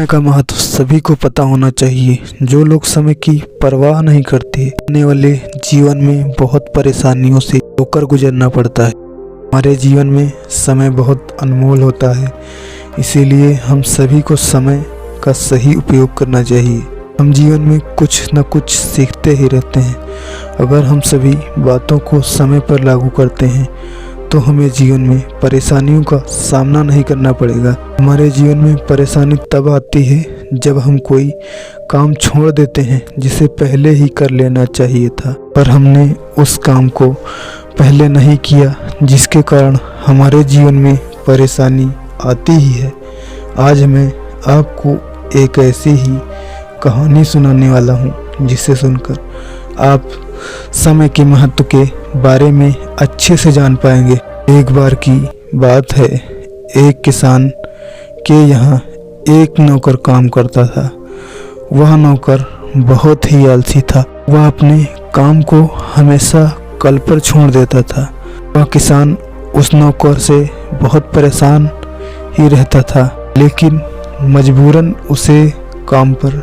समय का महत्व सभी को पता होना चाहिए। जो लोग समय की परवाह नहीं करते, आने वाले जीवन में बहुत परेशानियों से होकर गुजरना पड़ता है। हमारे जीवन में समय बहुत अनमोल होता है, इसीलिए हम सभी को समय का सही उपयोग करना चाहिए। हम जीवन में कुछ न कुछ सीखते ही रहते हैं। अगर हम सभी बातों को समय पर लागू करते हैं तो हमें जीवन में परेशानियों का सामना नहीं करना पड़ेगा। हमारे जीवन में परेशानी तब आती है जब हम कोई काम छोड़ देते हैं जिसे पहले ही कर लेना चाहिए था, पर हमने उस काम को पहले नहीं किया, जिसके कारण हमारे जीवन में परेशानी आती ही है। आज मैं आपको एक ऐसी ही कहानी सुनाने वाला हूँ जिसे सुनकर आप समय के महत्व के बारे में अच्छे से जान पाएंगे। एक बार की बात है, एक किसान के यहाँ एक नौकर काम करता था। वह नौकर बहुत ही आलसी था। वह अपने काम को हमेशा कल पर छोड़ देता था। वह किसान उस नौकर से बहुत परेशान ही रहता था, लेकिन मजबूरन उसे काम पर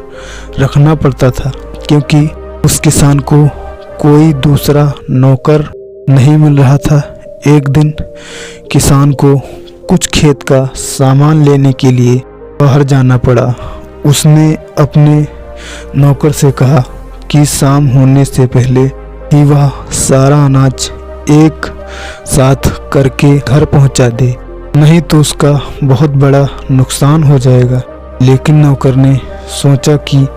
रखना पड़ता था, क्योंकि उस किसान को कोई दूसरा नौकर नहीं मिल रहा था। एक दिन किसान को कुछ खेत का सामान लेने के लिए बाहर जाना पड़ा। उसने अपने नौकर से कहा कि शाम होने से पहले ही वह सारा अनाज एक साथ करके घर पहुंचा दे, नहीं तो उसका बहुत बड़ा नुकसान हो जाएगा। लेकिन नौकर ने सोचा कि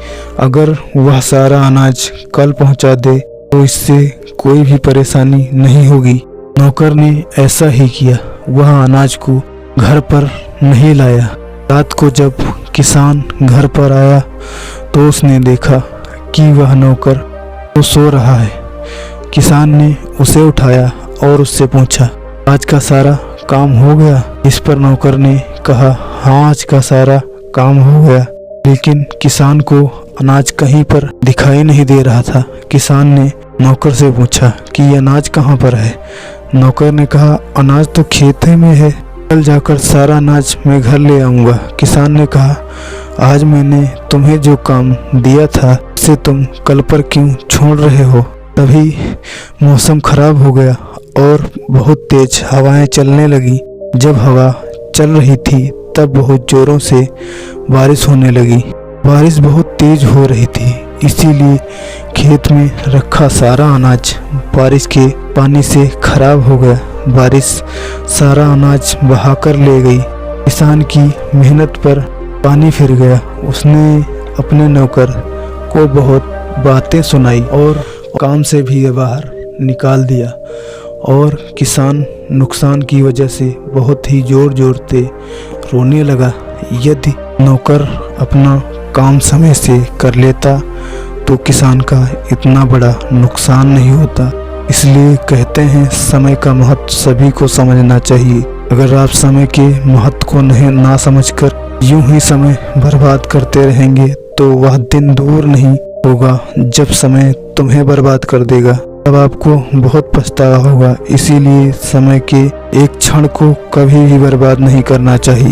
अगर वह सारा अनाज कल पहुंचा दे तो इससे कोई भी परेशानी नहीं होगी। नौकर ने ऐसा ही किया। वह अनाज को घर पर नहीं लाया। रात को जब किसान घर पर आया तो उसने देखा कि वह नौकर तो सो रहा है। किसान ने उसे उठाया और उससे पूछा, आज का सारा काम हो गया? इस पर नौकर ने कहा, हाँ, आज का सारा काम हो गया। लेकिन किसान को अनाज कहीं पर दिखाई नहीं दे रहा था। किसान ने नौकर से पूछा कि ये अनाज कहाँ पर है? नौकर ने कहा, अनाज तो खेत में है, कल जाकर सारा अनाज मैं घर ले आऊँगा। किसान ने कहा, आज मैंने तुम्हें जो काम दिया था उसे तुम कल पर क्यों छोड़ रहे हो? तभी मौसम खराब हो गया और बहुत तेज हवाएं चलने लगी। जब हवा चल रही थी तब बहुत जोरों से बारिश होने लगी। बारिश बहुत तेज हो रही थी, इसीलिए खेत में रखा सारा अनाज बारिश के पानी से खराब हो गया। बारिश सारा अनाज बहाकर ले गई। किसान की मेहनत पर पानी फिर गया। उसने अपने नौकर को बहुत बातें सुनाई और काम से भी बाहर निकाल दिया, और किसान नुकसान की वजह से बहुत ही जोर जोर से रोने लगा। यदि नौकर अपना काम समय से कर लेता तो किसान का इतना बड़ा नुकसान नहीं होता। इसलिए कहते हैं, समय का महत्व सभी को समझना चाहिए। अगर आप समय के महत्व को ना समझकर यूं ही समय बर्बाद करते रहेंगे तो वह दिन दूर नहीं होगा जब समय तुम्हें बर्बाद कर देगा। तब आपको बहुत पछतावा होगा। इसीलिए समय के एक क्षण को कभी भी बर्बाद नहीं करना चाहिए।